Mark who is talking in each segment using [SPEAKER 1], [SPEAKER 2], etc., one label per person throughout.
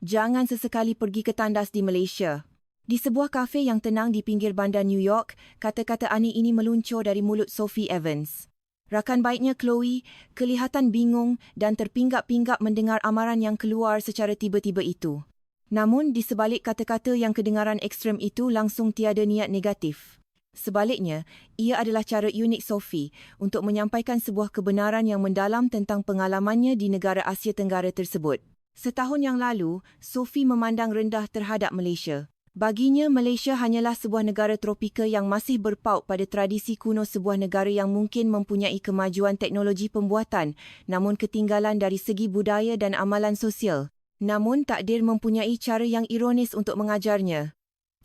[SPEAKER 1] Jangan sesekali pergi ke tandas di Malaysia. Di sebuah kafe yang tenang di pinggir bandar New York, kata-kata aneh ini meluncur dari mulut Sophie Evans. Rakan baiknya Chloe kelihatan bingung dan terpinggap-pinggap mendengar amaran yang keluar secara tiba-tiba itu. Namun, di sebalik kata-kata yang kedengaran ekstrem itu langsung tiada niat negatif. Sebaliknya, ia adalah cara unik Sophie untuk menyampaikan sebuah kebenaran yang mendalam tentang pengalamannya di negara Asia Tenggara tersebut. Setahun yang lalu, Sophie memandang rendah terhadap Malaysia. Baginya, Malaysia hanyalah sebuah negara tropika yang masih berpaut pada tradisi kuno sebuah negara yang mungkin mempunyai kemajuan teknologi pembuatan, namun ketinggalan dari segi budaya dan amalan sosial. Namun, takdir mempunyai cara yang ironis untuk mengajarnya.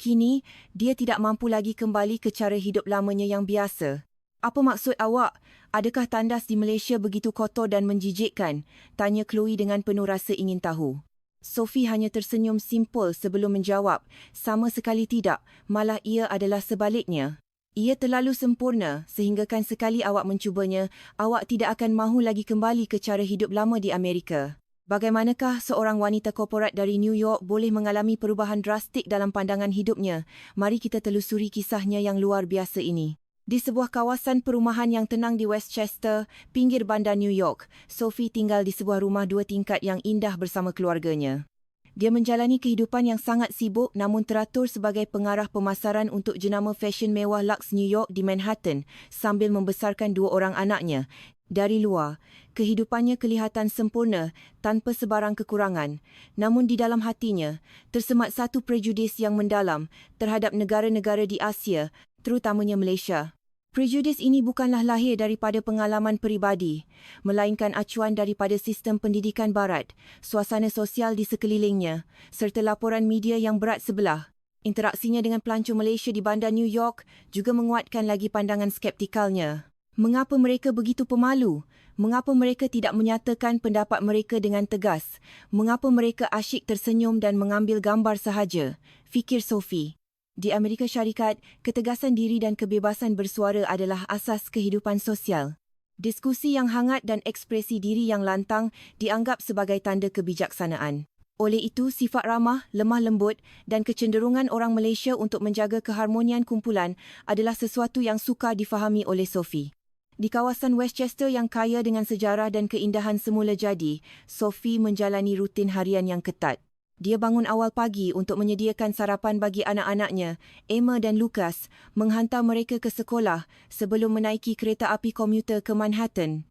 [SPEAKER 1] Kini, dia tidak mampu lagi kembali ke cara hidup lamanya yang biasa. Apa maksud awak? Adakah tandas di Malaysia begitu kotor dan menjijikkan? Tanya Chloe dengan penuh rasa ingin tahu. Sophie hanya tersenyum simpul sebelum menjawab. Sama sekali tidak, malah ia adalah sebaliknya. Ia terlalu sempurna sehinggakan sekali awak mencubanya, awak tidak akan mahu lagi kembali ke cara hidup lama di Amerika. Bagaimanakah seorang wanita korporat dari New York boleh mengalami perubahan drastik dalam pandangan hidupnya? Mari kita telusuri kisahnya yang luar biasa ini. Di sebuah kawasan perumahan yang tenang di Westchester, pinggir bandar New York, Sophie tinggal di sebuah rumah 2 tingkat yang indah bersama keluarganya. Dia menjalani kehidupan yang sangat sibuk namun teratur sebagai pengarah pemasaran untuk jenama fashion mewah Lux New York di Manhattan sambil membesarkan 2 orang anaknya. Dari luar, kehidupannya kelihatan sempurna tanpa sebarang kekurangan. Namun di dalam hatinya, tersemat satu prejudis yang mendalam terhadap negara-negara di Asia, terutamanya Malaysia. Prejudis ini bukanlah lahir daripada pengalaman peribadi, melainkan acuan daripada sistem pendidikan barat, suasana sosial di sekelilingnya, serta laporan media yang berat sebelah. Interaksinya dengan pelancong Malaysia di bandar New York juga menguatkan lagi pandangan skeptikalnya. Mengapa mereka begitu pemalu? Mengapa mereka tidak menyatakan pendapat mereka dengan tegas? Mengapa mereka asyik tersenyum dan mengambil gambar sahaja? Fikir Sophie. Di Amerika Syarikat, ketegasan diri dan kebebasan bersuara adalah asas kehidupan sosial. Diskusi yang hangat dan ekspresi diri yang lantang dianggap sebagai tanda kebijaksanaan. Oleh itu, sifat ramah, lemah lembut dan kecenderungan orang Malaysia untuk menjaga keharmonian kumpulan adalah sesuatu yang sukar difahami oleh Sophie. Di kawasan Westchester yang kaya dengan sejarah dan keindahan semula jadi, Sophie menjalani rutin harian yang ketat. Dia bangun awal pagi untuk menyediakan sarapan bagi anak-anaknya, Emma dan Lucas, menghantar mereka ke sekolah sebelum menaiki kereta api komuter ke Manhattan.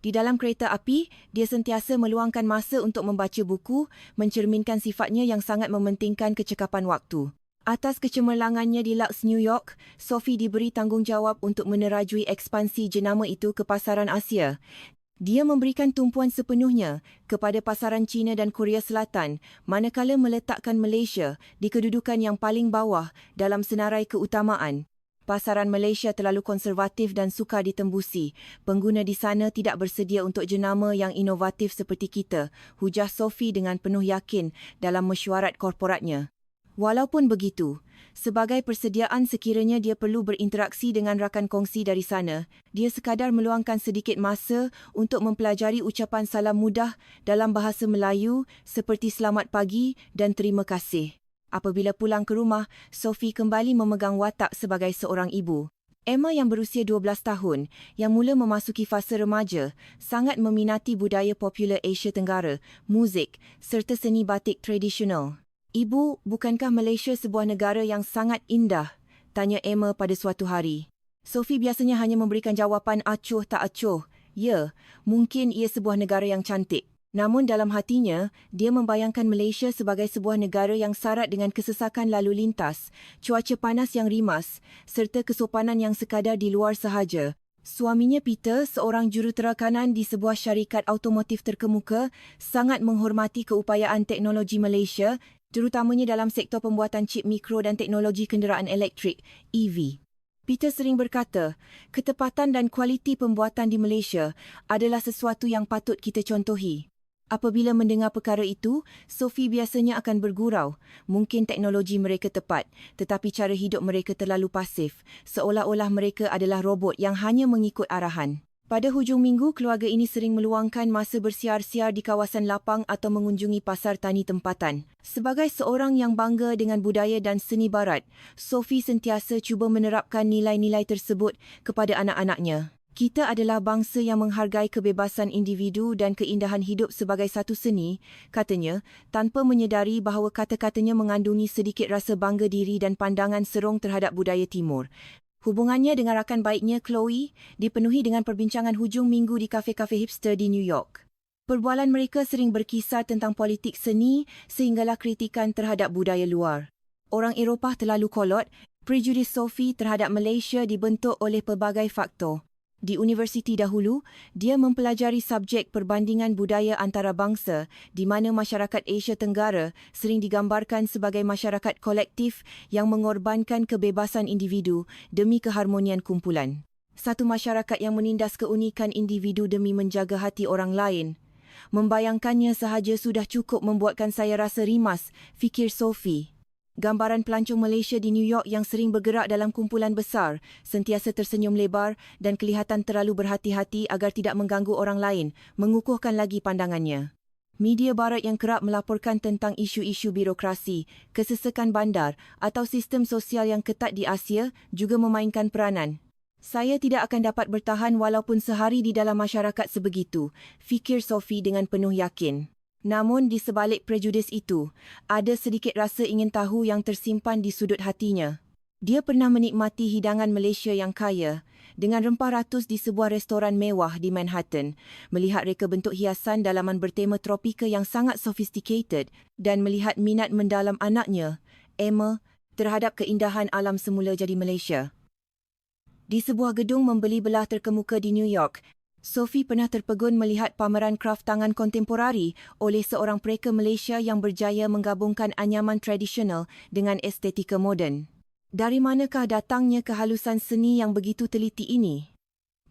[SPEAKER 1] Di dalam kereta api, dia sentiasa meluangkan masa untuk membaca buku, mencerminkan sifatnya yang sangat mementingkan kecekapan waktu. Atas kecemerlangannya di Lux New York, Sophie diberi tanggungjawab untuk menerajui ekspansi jenama itu ke pasaran Asia. Dia memberikan tumpuan sepenuhnya kepada pasaran China dan Korea Selatan, manakala meletakkan Malaysia di kedudukan yang paling bawah dalam senarai keutamaan. Pasaran Malaysia terlalu konservatif dan sukar ditembusi. Pengguna di sana tidak bersedia untuk jenama yang inovatif seperti kita, hujah Sophie dengan penuh yakin dalam mesyuarat korporatnya. Walaupun begitu, sebagai persediaan sekiranya dia perlu berinteraksi dengan rakan kongsi dari sana, dia sekadar meluangkan sedikit masa untuk mempelajari ucapan salam mudah dalam bahasa Melayu seperti selamat pagi dan terima kasih. Apabila pulang ke rumah, Sophie kembali memegang watak sebagai seorang ibu. Emma yang berusia 12 tahun, yang mula memasuki fasa remaja, sangat meminati budaya popular Asia Tenggara, muzik serta seni batik tradisional. Ibu, bukankah Malaysia sebuah negara yang sangat indah? Tanya Emma pada suatu hari. Sophie biasanya hanya memberikan jawapan acuh tak acuh. Ya, mungkin ia sebuah negara yang cantik. Namun dalam hatinya, dia membayangkan Malaysia sebagai sebuah negara yang syarat dengan kesesakan lalu lintas, cuaca panas yang rimas, serta kesopanan yang sekadar di luar sahaja. Suaminya Peter, seorang jurutera kanan di sebuah syarikat automotif terkemuka, sangat menghormati keupayaan teknologi Malaysia, terutamanya dalam sektor pembuatan chip mikro dan teknologi kenderaan elektrik, EV. Peter sering berkata, ketepatan dan kualiti pembuatan di Malaysia adalah sesuatu yang patut kita contohi. Apabila mendengar perkara itu, Sophie biasanya akan bergurau. Mungkin teknologi mereka tepat, tetapi cara hidup mereka terlalu pasif, seolah-olah mereka adalah robot yang hanya mengikut arahan. Pada hujung minggu, keluarga ini sering meluangkan masa bersiar-siar di kawasan lapang atau mengunjungi pasar tani tempatan. Sebagai seorang yang bangga dengan budaya dan seni barat, Sophie sentiasa cuba menerapkan nilai-nilai tersebut kepada anak-anaknya. Kita adalah bangsa yang menghargai kebebasan individu dan keindahan hidup sebagai satu seni, katanya, tanpa menyedari bahawa kata-katanya mengandungi sedikit rasa bangga diri dan pandangan serong terhadap budaya timur. Hubungannya dengan rakan baiknya Chloe dipenuhi dengan perbincangan hujung minggu di kafe-kafe hipster di New York. Perbualan mereka sering berkisar tentang politik seni sehinggalah kritikan terhadap budaya luar. Orang Eropah terlalu kolot, prejudis Sophie terhadap Malaysia dibentuk oleh pelbagai faktor. Di universiti dahulu, dia mempelajari subjek perbandingan budaya antarabangsa di mana masyarakat Asia Tenggara sering digambarkan sebagai masyarakat kolektif yang mengorbankan kebebasan individu demi keharmonian kumpulan. Satu masyarakat yang menindas keunikan individu demi menjaga hati orang lain. Membayangkannya sahaja sudah cukup membuatkan saya rasa rimas, fikir Sophie. Gambaran pelancong Malaysia di New York yang sering bergerak dalam kumpulan besar, sentiasa tersenyum lebar dan kelihatan terlalu berhati-hati agar tidak mengganggu orang lain, mengukuhkan lagi pandangannya. Media barat yang kerap melaporkan tentang isu-isu birokrasi, kesesakan bandar atau sistem sosial yang ketat di Asia juga memainkan peranan. Saya tidak akan dapat bertahan walaupun sehari di dalam masyarakat sebegitu, fikir Sophie dengan penuh yakin. Namun di sebalik prejudis itu, ada sedikit rasa ingin tahu yang tersimpan di sudut hatinya. Dia pernah menikmati hidangan Malaysia yang kaya, dengan rempah ratus di sebuah restoran mewah di Manhattan, melihat reka bentuk hiasan dalaman bertema tropika yang sangat sophisticated dan melihat minat mendalam anaknya, Emma, terhadap keindahan alam semula jadi Malaysia. Di sebuah gedung membeli belah terkemuka di New York, Sophie pernah terpegun melihat pameran kraf tangan kontemporari oleh seorang pereka Malaysia yang berjaya menggabungkan anyaman tradisional dengan estetika moden. Dari manakah datangnya kehalusan seni yang begitu teliti ini?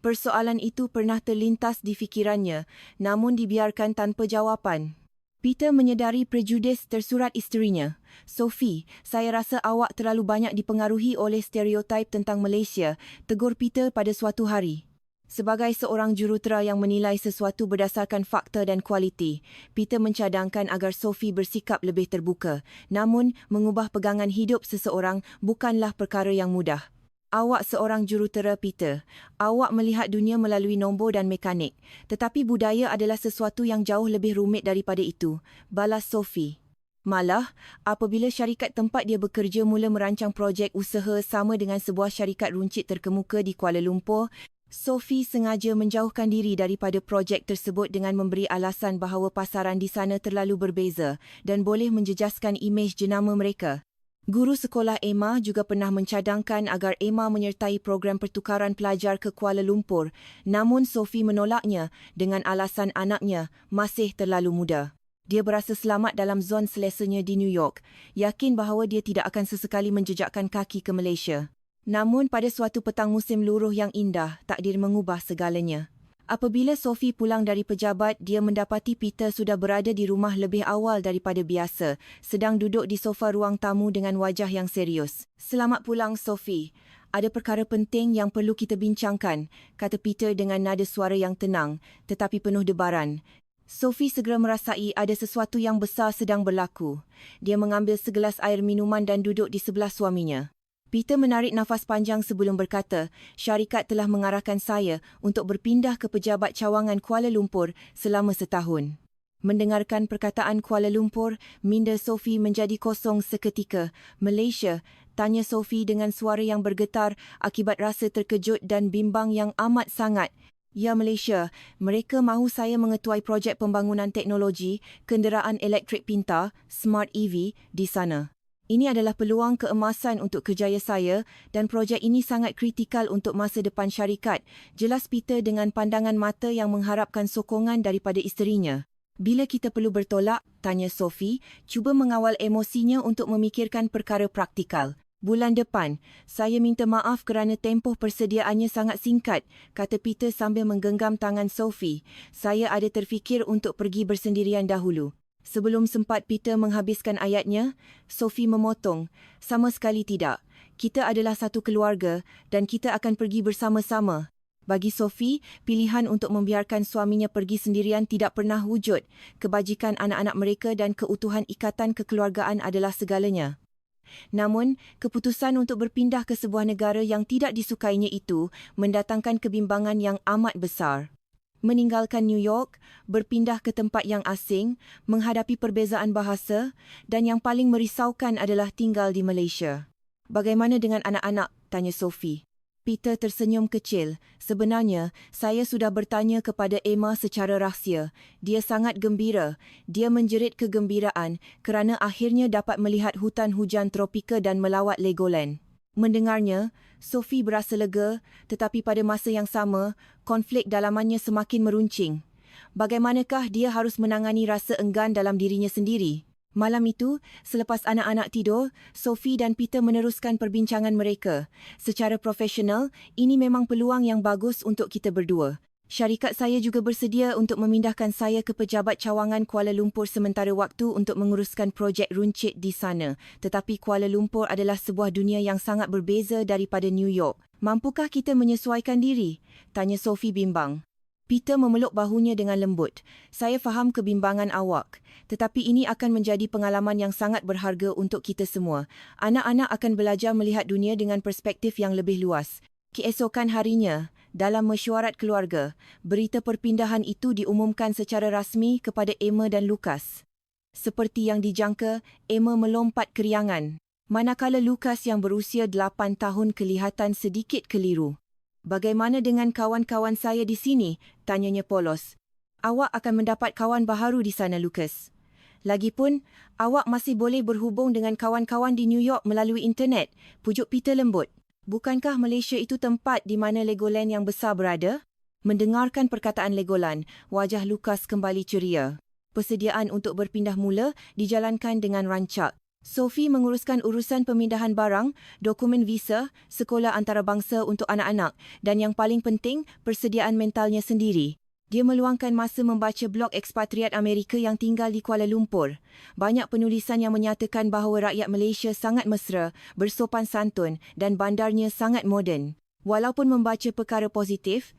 [SPEAKER 1] Persoalan itu pernah terlintas di fikirannya, namun dibiarkan tanpa jawapan. Peter menyedari prejudis tersurat isterinya. Sophie, saya rasa awak terlalu banyak dipengaruhi oleh stereotip tentang Malaysia, tegur Peter pada suatu hari. Sebagai seorang jurutera yang menilai sesuatu berdasarkan fakta dan kualiti, Peter mencadangkan agar Sophie bersikap lebih terbuka. Namun, mengubah pegangan hidup seseorang bukanlah perkara yang mudah. Awak seorang jurutera, Peter. Awak melihat dunia melalui nombor dan mekanik. Tetapi budaya adalah sesuatu yang jauh lebih rumit daripada itu, balas Sophie. Malah, apabila syarikat tempat dia bekerja mula merancang projek usaha sama dengan sebuah syarikat runcit terkemuka di Kuala Lumpur, Sophie sengaja menjauhkan diri daripada projek tersebut dengan memberi alasan bahawa pasaran di sana terlalu berbeza dan boleh menjejaskan imej jenama mereka. Guru sekolah Emma juga pernah mencadangkan agar Emma menyertai program pertukaran pelajar ke Kuala Lumpur, namun Sophie menolaknya dengan alasan anaknya masih terlalu muda. Dia berasa selamat dalam zon selesanya di New York, yakin bahawa dia tidak akan sesekali menjejakkan kaki ke Malaysia. Namun pada suatu petang musim luruh yang indah, takdir mengubah segalanya. Apabila Sophie pulang dari pejabat, dia mendapati Peter sudah berada di rumah lebih awal daripada biasa, sedang duduk di sofa ruang tamu dengan wajah yang serius. Selamat pulang, Sophie. Ada perkara penting yang perlu kita bincangkan, kata Peter dengan nada suara yang tenang, tetapi penuh debaran. Sophie segera merasai ada sesuatu yang besar sedang berlaku. Dia mengambil segelas air minuman dan duduk di sebelah suaminya. Peter menarik nafas panjang sebelum berkata, syarikat telah mengarahkan saya untuk berpindah ke pejabat cawangan Kuala Lumpur selama setahun. Mendengarkan perkataan Kuala Lumpur, minda Sophie menjadi kosong seketika. Malaysia, tanya Sophie dengan suara yang bergetar akibat rasa terkejut dan bimbang yang amat sangat. Ya, Malaysia, mereka mahu saya mengetuai projek pembangunan teknologi kenderaan elektrik pintar, Smart EV, di sana. Ini adalah peluang keemasan untuk kerjaya saya dan projek ini sangat kritikal untuk masa depan syarikat, jelas Peter dengan pandangan mata yang mengharapkan sokongan daripada isterinya. Bila kita perlu bertolak, tanya Sophie, cuba mengawal emosinya untuk memikirkan perkara praktikal. Bulan depan, saya minta maaf kerana tempoh persediaannya sangat singkat, kata Peter sambil menggenggam tangan Sophie. Saya ada terfikir untuk pergi bersendirian dahulu. Sebelum sempat Peter menghabiskan ayatnya, Sophie memotong. Sama sekali tidak. Kita adalah satu keluarga dan kita akan pergi bersama-sama. Bagi Sophie, pilihan untuk membiarkan suaminya pergi sendirian tidak pernah wujud. Kebajikan anak-anak mereka dan keutuhan ikatan kekeluargaan adalah segalanya. Namun, keputusan untuk berpindah ke sebuah negara yang tidak disukainya itu mendatangkan kebimbangan yang amat besar. Meninggalkan New York, berpindah ke tempat yang asing, menghadapi perbezaan bahasa dan yang paling merisaukan adalah tinggal di Malaysia. Bagaimana dengan anak-anak? Tanya Sophie. Peter tersenyum kecil. Sebenarnya, saya sudah bertanya kepada Emma secara rahsia. Dia sangat gembira. Dia menjerit kegembiraan kerana akhirnya dapat melihat hutan hujan tropika dan melawat Legoland. Mendengarnya, Sophie berasa lega, tetapi pada masa yang sama, konflik dalamannya semakin meruncing. Bagaimanakah dia harus menangani rasa enggan dalam dirinya sendiri? Malam itu, selepas anak-anak tidur, Sophie dan Peter meneruskan perbincangan mereka. Secara profesional, ini memang peluang yang bagus untuk kita berdua. Syarikat saya juga bersedia untuk memindahkan saya ke Pejabat Cawangan Kuala Lumpur sementara waktu untuk menguruskan projek runcit di sana. Tetapi Kuala Lumpur adalah sebuah dunia yang sangat berbeza daripada New York. Mampukah kita menyesuaikan diri? Tanya Sophie bimbang. Peter memeluk bahunya dengan lembut. Saya faham kebimbangan awak. Tetapi ini akan menjadi pengalaman yang sangat berharga untuk kita semua. Anak-anak akan belajar melihat dunia dengan perspektif yang lebih luas. Keesokan harinya, dalam mesyuarat keluarga, berita perpindahan itu diumumkan secara rasmi kepada Emma dan Lucas. Seperti yang dijangka, Emma melompat keriangan. Manakala Lucas yang berusia 8 tahun kelihatan sedikit keliru. Bagaimana dengan kawan-kawan saya di sini? Tanyanya polos. Awak akan mendapat kawan baharu di sana, Lucas. Lagipun, awak masih boleh berhubung dengan kawan-kawan di New York melalui internet, pujuk Peter lembut. Bukankah Malaysia itu tempat di mana Legoland yang besar berada? Mendengarkan perkataan Legoland, wajah Lucas kembali ceria. Persediaan untuk berpindah mula dijalankan dengan rancak. Sophie menguruskan urusan pemindahan barang, dokumen visa, sekolah antarabangsa untuk anak-anak dan yang paling penting, persediaan mentalnya sendiri. Dia meluangkan masa membaca blog ekspatriat Amerika yang tinggal di Kuala Lumpur. Banyak penulisan yang menyatakan bahawa rakyat Malaysia sangat mesra, bersopan santun dan bandarnya sangat moden. Walaupun membaca perkara positif,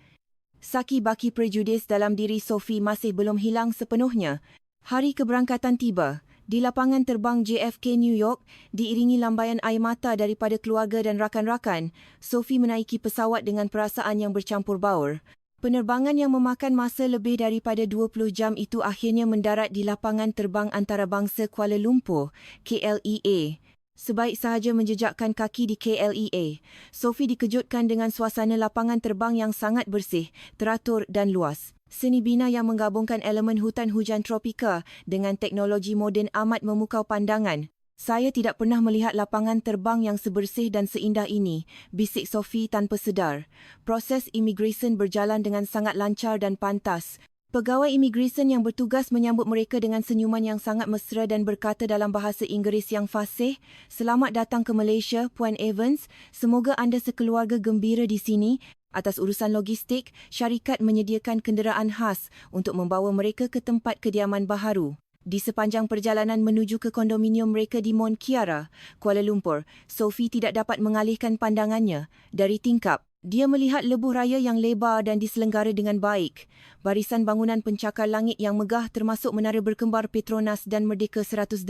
[SPEAKER 1] saki-baki prejudis dalam diri Sophie masih belum hilang sepenuhnya. Hari keberangkatan tiba. Di lapangan terbang JFK New York, diiringi lambaian air mata daripada keluarga dan rakan-rakan, Sophie menaiki pesawat dengan perasaan yang bercampur baur. Penerbangan yang memakan masa lebih daripada 20 jam itu akhirnya mendarat di lapangan terbang antarabangsa Kuala Lumpur, KLEA. Sebaik sahaja menjejakkan kaki di KLEA, Sophie dikejutkan dengan suasana lapangan terbang yang sangat bersih, teratur dan luas. Seni bina yang menggabungkan elemen hutan hujan tropika dengan teknologi moden amat memukau pandangan. Saya tidak pernah melihat lapangan terbang yang sebersih dan seindah ini, bisik Sophie tanpa sedar. Proses imigresen berjalan dengan sangat lancar dan pantas. Pegawai imigresen yang bertugas menyambut mereka dengan senyuman yang sangat mesra dan berkata dalam bahasa Inggeris yang fasih, "Selamat datang ke Malaysia, Puan Evans. Semoga anda sekeluarga gembira di sini." Atas urusan logistik, syarikat menyediakan kenderaan khas untuk membawa mereka ke tempat kediaman baharu. Di sepanjang perjalanan menuju ke kondominium mereka di Mont Kiara, Kuala Lumpur, Sophie tidak dapat mengalihkan pandangannya. Dari tingkap, dia melihat lebuh raya yang lebar dan diselenggara dengan baik. Barisan bangunan pencakar langit yang megah termasuk menara berkembar Petronas dan Merdeka 118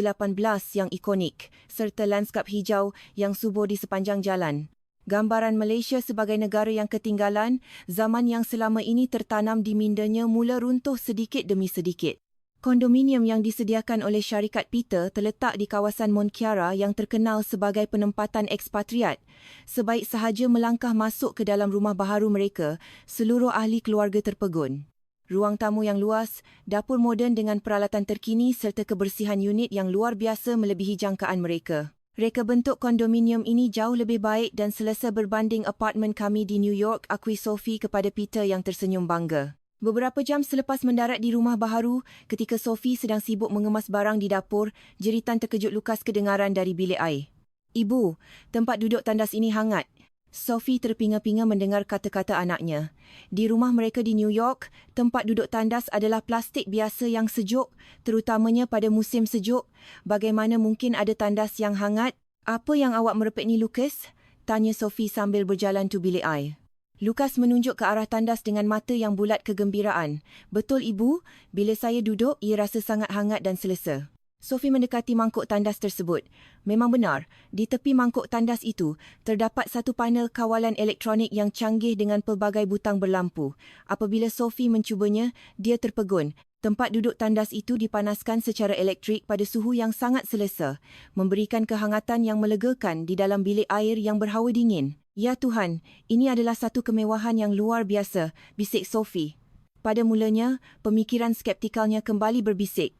[SPEAKER 1] yang ikonik, serta landskap hijau yang subur di sepanjang jalan. Gambaran Malaysia sebagai negara yang ketinggalan, zaman yang selama ini tertanam di mindanya mula runtuh sedikit demi sedikit. Kondominium yang disediakan oleh syarikat Peter terletak di kawasan Mont Kiara yang terkenal sebagai penempatan ekspatriat. Sebaik sahaja melangkah masuk ke dalam rumah baharu mereka, seluruh ahli keluarga terpegun. Ruang tamu yang luas, dapur moden dengan peralatan terkini serta kebersihan unit yang luar biasa melebihi jangkaan mereka. Reka bentuk kondominium ini jauh lebih baik dan selesa berbanding apartmen kami di New York, akui Sophie kepada Peter yang tersenyum bangga. Beberapa jam selepas mendarat di rumah baharu, ketika Sophie sedang sibuk mengemas barang di dapur, jeritan terkejut Lucas kedengaran dari bilik air. "Ibu, tempat duduk tandas ini hangat." Sophie terpinga-pinga mendengar kata-kata anaknya. Di rumah mereka di New York, tempat duduk tandas adalah plastik biasa yang sejuk, terutamanya pada musim sejuk. Bagaimana mungkin ada tandas yang hangat? "Apa yang awak merepek ni, Lucas?" tanya Sophie sambil berjalan tu bilik air. Lukas menunjuk ke arah tandas dengan mata yang bulat kegembiraan. Betul, Ibu? Bila saya duduk, ia rasa sangat hangat dan selesa. Sophie mendekati mangkuk tandas tersebut. Memang benar, di tepi mangkuk tandas itu, terdapat satu panel kawalan elektronik yang canggih dengan pelbagai butang berlampu. Apabila Sophie mencubanya, dia terpegun. Tempat duduk tandas itu dipanaskan secara elektrik pada suhu yang sangat selesa, memberikan kehangatan yang melegakan di dalam bilik air yang berhawa dingin. Ya Tuhan, ini adalah satu kemewahan yang luar biasa, bisik Sophie. Pada mulanya, pemikiran skeptikalnya kembali berbisik.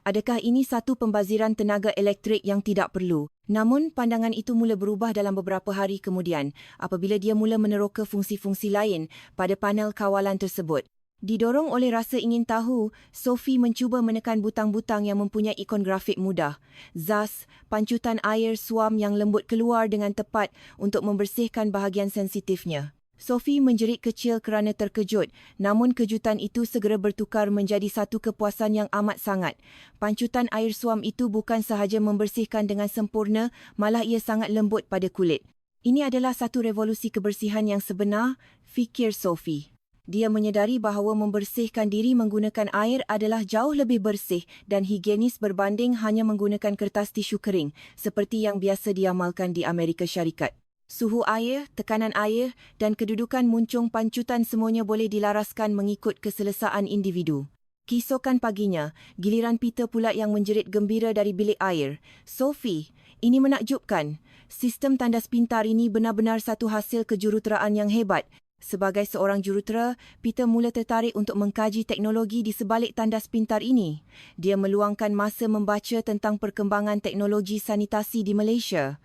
[SPEAKER 1] Adakah ini satu pembaziran tenaga elektrik yang tidak perlu? Namun, pandangan itu mula berubah dalam beberapa hari kemudian apabila dia mula meneroka fungsi-fungsi lain pada panel kawalan tersebut. Didorong oleh rasa ingin tahu, Sophie mencuba menekan butang-butang yang mempunyai ikon grafik mudah. Zas, pancutan air suam yang lembut keluar dengan tepat untuk membersihkan bahagian sensitifnya. Sophie menjerit kecil kerana terkejut, namun kejutan itu segera bertukar menjadi satu kepuasan yang amat sangat. Pancutan air suam itu bukan sahaja membersihkan dengan sempurna, malah ia sangat lembut pada kulit. Ini adalah satu revolusi kebersihan yang sebenar, fikir Sophie. Dia menyedari bahawa membersihkan diri menggunakan air adalah jauh lebih bersih dan higienis berbanding hanya menggunakan kertas tisu kering, seperti yang biasa diamalkan di Amerika Syarikat. Suhu air, tekanan air dan kedudukan muncung pancutan semuanya boleh dilaraskan mengikut keselesaan individu. Keesokan paginya, giliran Peter pula yang menjerit gembira dari bilik air. Sophie, ini menakjubkan. Sistem tandas pintar ini benar-benar satu hasil kejuruteraan yang hebat. Sebagai seorang jurutera, Peter mula tertarik untuk mengkaji teknologi di sebalik tandas pintar ini. Dia meluangkan masa membaca tentang perkembangan teknologi sanitasi di Malaysia.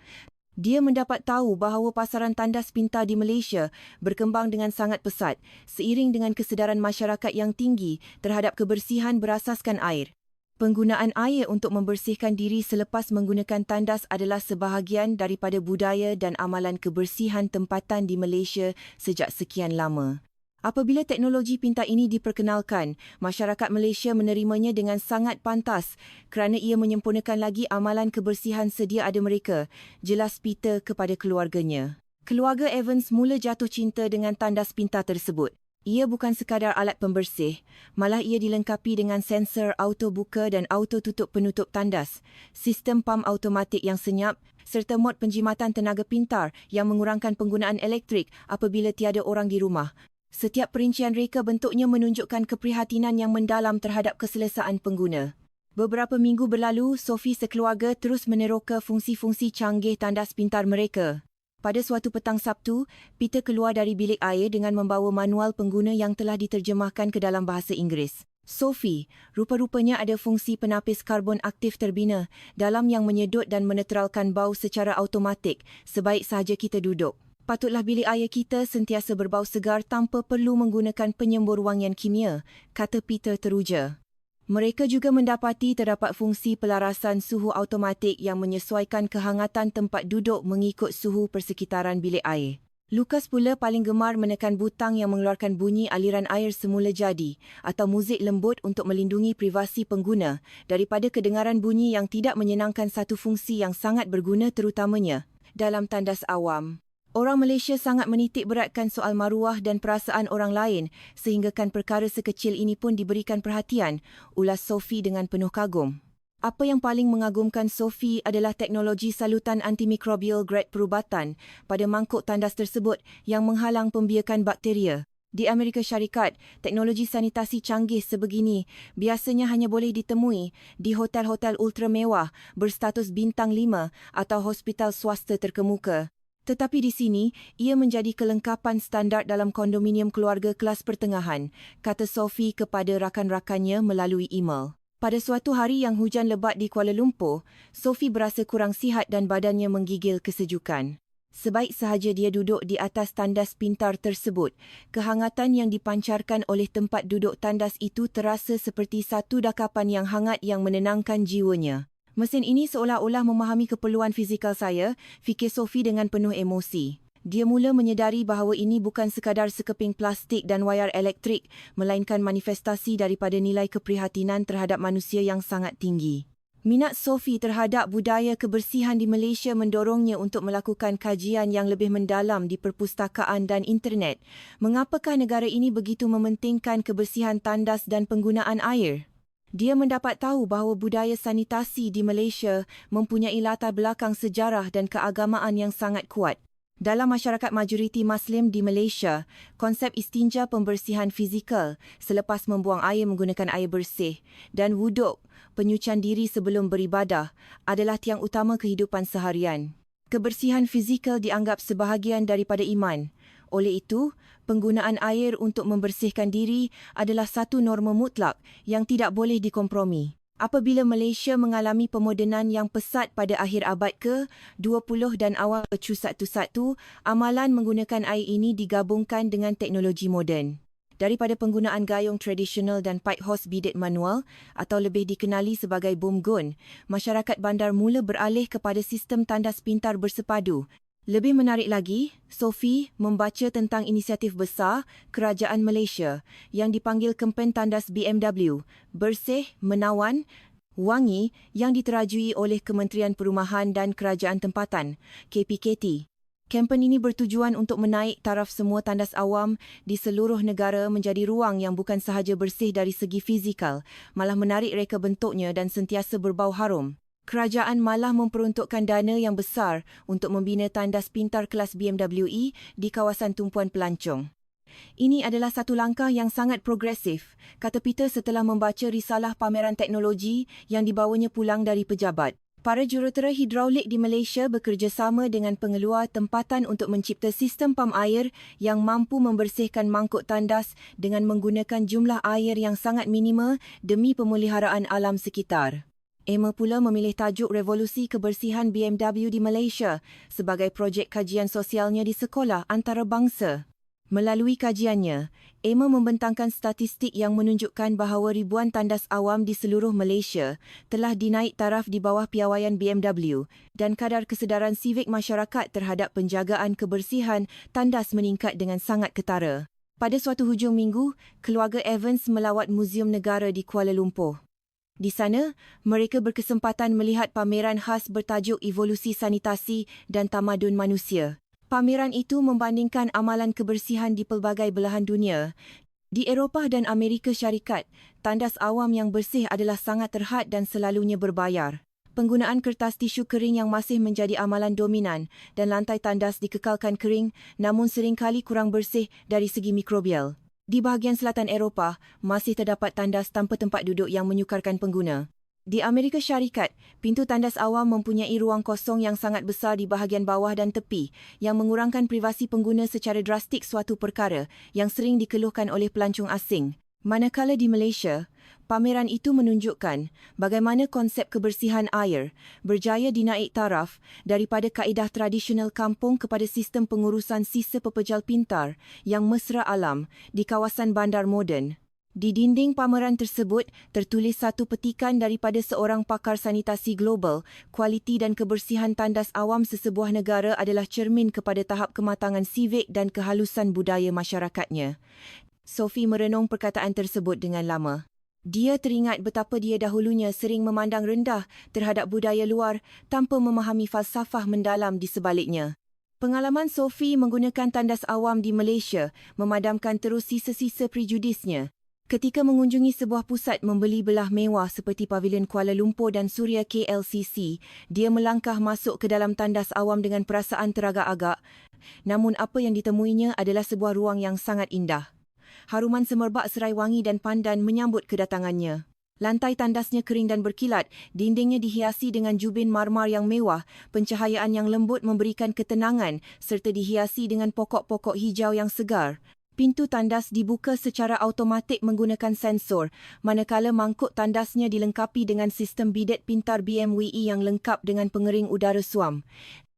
[SPEAKER 1] Dia mendapat tahu bahawa pasaran tandas pintar di Malaysia berkembang dengan sangat pesat, seiring dengan kesedaran masyarakat yang tinggi terhadap kebersihan berasaskan air. Penggunaan air untuk membersihkan diri selepas menggunakan tandas adalah sebahagian daripada budaya dan amalan kebersihan tempatan di Malaysia sejak sekian lama. Apabila teknologi pintar ini diperkenalkan, masyarakat Malaysia menerimanya dengan sangat pantas kerana ia menyempurnakan lagi amalan kebersihan sedia ada mereka, jelas Peter kepada keluarganya. Keluarga Evans mula jatuh cinta dengan tandas pintar tersebut. Ia bukan sekadar alat pembersih, malah ia dilengkapi dengan sensor auto buka dan auto tutup penutup tandas, sistem pam automatik yang senyap, serta mod penjimatan tenaga pintar yang mengurangkan penggunaan elektrik apabila tiada orang di rumah. Setiap perincian reka bentuknya menunjukkan keprihatinan yang mendalam terhadap keselesaan pengguna. Beberapa minggu berlalu, Sophie sekeluarga terus meneroka fungsi-fungsi canggih tandas pintar mereka. Pada suatu petang Sabtu, Peter keluar dari bilik air dengan membawa manual pengguna yang telah diterjemahkan ke dalam bahasa Inggeris. Sophie, rupa-rupanya ada fungsi penapis karbon aktif terbina dalam yang menyedut dan menetralkan bau secara automatik sebaik sahaja kita duduk. Patutlah bilik air kita sentiasa berbau segar tanpa perlu menggunakan penyembur wangian kimia, kata Peter teruja. Mereka juga mendapati terdapat fungsi pelarasan suhu automatik yang menyesuaikan kehangatan tempat duduk mengikut suhu persekitaran bilik air. Lukas pula paling gemar menekan butang yang mengeluarkan bunyi aliran air semula jadi atau muzik lembut untuk melindungi privasi pengguna daripada kedengaran bunyi yang tidak menyenangkan, satu fungsi yang sangat berguna terutamanya dalam tandas awam. Orang Malaysia sangat menitik beratkan soal maruah dan perasaan orang lain sehinggakan perkara sekecil ini pun diberikan perhatian, ulas Sophie dengan penuh kagum. Apa yang paling mengagumkan Sophie adalah teknologi salutan antimikrobial grade perubatan pada mangkuk tandas tersebut yang menghalang pembiakan bakteria. Di Amerika Syarikat, teknologi sanitasi canggih sebegini biasanya hanya boleh ditemui di hotel-hotel ultra mewah berstatus bintang 5 atau hospital swasta terkemuka. Tetapi di sini, ia menjadi kelengkapan standard dalam kondominium keluarga kelas pertengahan, kata Sophie kepada rakan-rakannya melalui email. Pada suatu hari yang hujan lebat di Kuala Lumpur, Sophie berasa kurang sihat dan badannya menggigil kesejukan. Sebaik sahaja dia duduk di atas tandas pintar tersebut, kehangatan yang dipancarkan oleh tempat duduk tandas itu terasa seperti satu dakapan yang hangat yang menenangkan jiwanya. Mesin ini seolah-olah memahami keperluan fizikal saya, fikir Sophie dengan penuh emosi. Dia mula menyedari bahawa ini bukan sekadar sekeping plastik dan wayar elektrik, melainkan manifestasi daripada nilai keprihatinan terhadap manusia yang sangat tinggi. Minat Sophie terhadap budaya kebersihan di Malaysia mendorongnya untuk melakukan kajian yang lebih mendalam di perpustakaan dan internet. Mengapakah negara ini begitu mementingkan kebersihan tandas dan penggunaan air? Dia mendapat tahu bahawa budaya sanitasi di Malaysia mempunyai latar belakang sejarah dan keagamaan yang sangat kuat. Dalam masyarakat majoriti Muslim di Malaysia, konsep istinja pembersihan fizikal selepas membuang air menggunakan air bersih dan wuduk, penyucian diri sebelum beribadah adalah tiang utama kehidupan seharian. Kebersihan fizikal dianggap sebahagian daripada iman. Oleh itu, penggunaan air untuk membersihkan diri adalah satu norma mutlak yang tidak boleh dikompromi. Apabila Malaysia mengalami pemodenan yang pesat pada akhir abad ke-20 dan awal ke-21, amalan menggunakan air ini digabungkan dengan teknologi moden. Daripada penggunaan gayung tradisional dan pipe hose bidet manual atau lebih dikenali sebagai bom gun, masyarakat bandar mula beralih kepada sistem tandas pintar bersepadu. Lebih menarik lagi, Sophie membaca tentang inisiatif besar Kerajaan Malaysia yang dipanggil Kempen Tandas BMW, Bersih, Menawan, Wangi yang diterajui oleh Kementerian Perumahan dan Kerajaan Tempatan, KPKT. Kempen ini bertujuan untuk menaik taraf semua tandas awam di seluruh negara menjadi ruang yang bukan sahaja bersih dari segi fizikal, malah menarik reka bentuknya dan sentiasa berbau harum. Kerajaan malah memperuntukkan dana yang besar untuk membina tandas pintar kelas BMW di kawasan tumpuan pelancong. Ini adalah satu langkah yang sangat progresif, kata Peter setelah membaca risalah pameran teknologi yang dibawanya pulang dari pejabat. Para jurutera hidraulik di Malaysia bekerjasama dengan pengeluar tempatan untuk mencipta sistem pam air yang mampu membersihkan mangkuk tandas dengan menggunakan jumlah air yang sangat minima demi pemeliharaan alam sekitar. Emma pula memilih tajuk Revolusi Kebersihan BMW di Malaysia sebagai projek kajian sosialnya di sekolah antarabangsa. Melalui kajiannya, Emma membentangkan statistik yang menunjukkan bahawa ribuan tandas awam di seluruh Malaysia telah dinaik taraf di bawah piawaian BMW dan kadar kesedaran sivik masyarakat terhadap penjagaan kebersihan tandas meningkat dengan sangat ketara. Pada suatu hujung minggu, keluarga Evans melawat Muzium Negara di Kuala Lumpur. Di sana, mereka berkesempatan melihat pameran khas bertajuk Evolusi Sanitasi dan Tamadun Manusia. Pameran itu membandingkan amalan kebersihan di pelbagai belahan dunia. Di Eropah dan Amerika Syarikat, tandas awam yang bersih adalah sangat terhad dan selalunya berbayar. Penggunaan kertas tisu kering yang masih menjadi amalan dominan dan lantai tandas dikekalkan kering namun seringkali kurang bersih dari segi mikrobial. Di bahagian selatan Eropah, masih terdapat tandas tanpa tempat duduk yang menyukarkan pengguna. Di Amerika Syarikat, pintu tandas awam mempunyai ruang kosong yang sangat besar di bahagian bawah dan tepi yang mengurangkan privasi pengguna secara drastik, suatu perkara yang sering dikeluhkan oleh pelancong asing. Manakala di Malaysia, pameran itu menunjukkan bagaimana konsep kebersihan air berjaya dinaik taraf daripada kaedah tradisional kampung kepada sistem pengurusan sisa pepejal pintar yang mesra alam di kawasan bandar moden. Di dinding pameran tersebut tertulis satu petikan daripada seorang pakar sanitasi global, kualiti dan kebersihan tandas awam sesebuah negara adalah cermin kepada tahap kematangan sivik dan kehalusan budaya masyarakatnya. Sophie merenung perkataan tersebut dengan lama. Dia teringat betapa dia dahulunya sering memandang rendah terhadap budaya luar tanpa memahami falsafah mendalam di sebaliknya. Pengalaman Sophie menggunakan tandas awam di Malaysia memadamkan terus sisa-sisa prejudisnya. Ketika mengunjungi sebuah pusat membeli belah mewah seperti Pavilion Kuala Lumpur dan Suria KLCC, dia melangkah masuk ke dalam tandas awam dengan perasaan teragak-agak. Namun apa yang ditemuinya adalah sebuah ruang yang sangat indah. Haruman semerbak serai wangi dan pandan menyambut kedatangannya. Lantai tandasnya kering dan berkilat, dindingnya dihiasi dengan jubin marmar yang mewah, pencahayaan yang lembut memberikan ketenangan serta dihiasi dengan pokok-pokok hijau yang segar. Pintu tandas dibuka secara automatik menggunakan sensor, manakala mangkuk tandasnya dilengkapi dengan sistem bidet pintar BMW yang lengkap dengan pengering udara suam.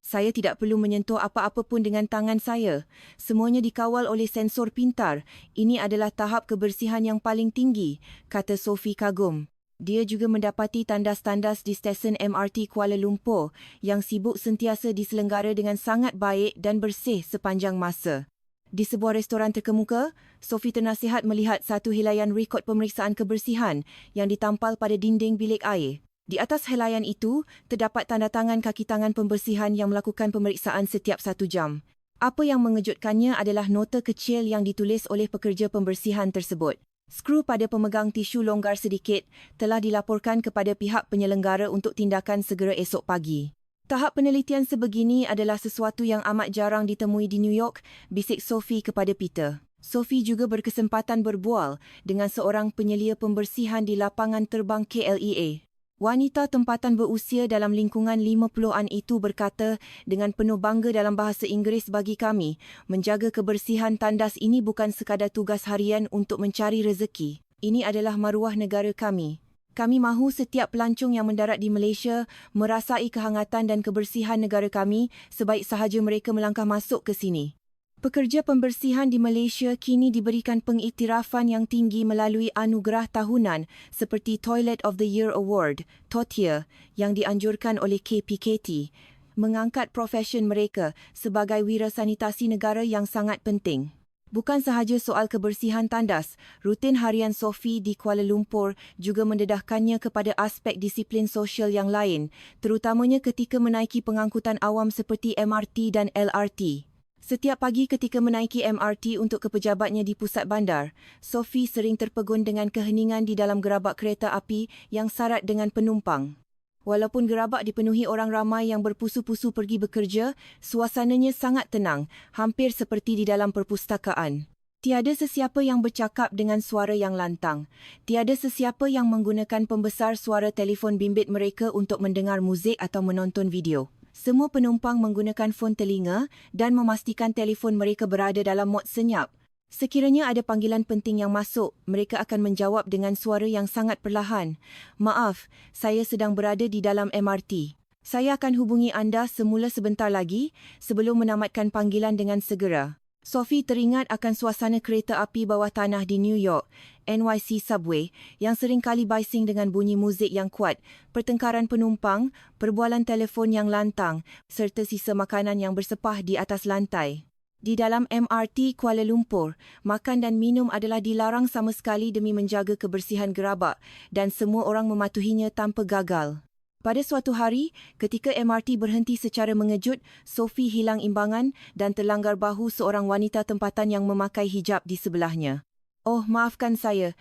[SPEAKER 1] Saya tidak perlu menyentuh apa-apa pun dengan tangan saya. Semuanya dikawal oleh sensor pintar. Ini adalah tahap kebersihan yang paling tinggi, kata Sophie kagum. Dia juga mendapati tandas-tandas di stesen MRT Kuala Lumpur yang sibuk sentiasa diselenggara dengan sangat baik dan bersih sepanjang masa. Di sebuah restoran terkemuka, Sophie ternasihat melihat satu helaian rekod pemeriksaan kebersihan yang ditampal pada dinding bilik air. Di atas helaian itu, terdapat tanda tangan kaki tangan pembersihan yang melakukan pemeriksaan setiap 1 jam. Apa yang mengejutkannya adalah nota kecil yang ditulis oleh pekerja pembersihan tersebut. Skru pada pemegang tisu longgar sedikit telah dilaporkan kepada pihak penyelenggara untuk tindakan segera esok pagi. Tahap penelitian sebegini adalah sesuatu yang amat jarang ditemui di New York, bisik Sophie kepada Peter. Sophie juga berkesempatan berbual dengan seorang penyelia pembersihan di lapangan terbang KLEA. Wanita tempatan berusia dalam lingkungan 50-an itu berkata dengan penuh bangga dalam bahasa Inggeris, bagi kami, menjaga kebersihan tandas ini bukan sekadar tugas harian untuk mencari rezeki. Ini adalah maruah negara kami. Kami mahu setiap pelancong yang mendarat di Malaysia merasai kehangatan dan kebersihan negara kami sebaik sahaja mereka melangkah masuk ke sini. Pekerja pembersihan di Malaysia kini diberikan pengiktirafan yang tinggi melalui anugerah tahunan seperti Toilet of the Year Award, TOTYA, yang dianjurkan oleh KPKT, mengangkat profesion mereka sebagai wira sanitasi negara yang sangat penting. Bukan sahaja soal kebersihan tandas, rutin harian Sophie di Kuala Lumpur juga mendedahkannya kepada aspek disiplin sosial yang lain, terutamanya ketika menaiki pengangkutan awam seperti MRT dan LRT. Setiap pagi ketika menaiki MRT untuk ke pejabatnya di pusat bandar, Sophie sering terpegun dengan keheningan di dalam gerabak kereta api yang syarat dengan penumpang. Walaupun gerabak dipenuhi orang ramai yang berpusu-pusu pergi bekerja, suasananya sangat tenang, hampir seperti di dalam perpustakaan. Tiada sesiapa yang bercakap dengan suara yang lantang. Tiada sesiapa yang menggunakan pembesar suara telefon bimbit mereka untuk mendengar muzik atau menonton video. Semua penumpang menggunakan fon telinga dan memastikan telefon mereka berada dalam mod senyap. Sekiranya ada panggilan penting yang masuk, mereka akan menjawab dengan suara yang sangat perlahan. Maaf, saya sedang berada di dalam MRT. Saya akan hubungi anda semula sebentar lagi sebelum menamatkan panggilan dengan segera. Sophie teringat akan suasana kereta api bawah tanah di New York, NYC Subway, yang sering kali bising dengan bunyi muzik yang kuat, pertengkaran penumpang, perbualan telefon yang lantang, serta sisa makanan yang bersepah di atas lantai. Di dalam MRT Kuala Lumpur, makan dan minum adalah dilarang sama sekali demi menjaga kebersihan gerabak dan semua orang mematuhinya tanpa gagal. Pada suatu hari, ketika MRT berhenti secara mengejut, Sophie hilang imbangan dan terlanggar bahu seorang wanita tempatan yang memakai hijab di sebelahnya. "Oh, maafkan saya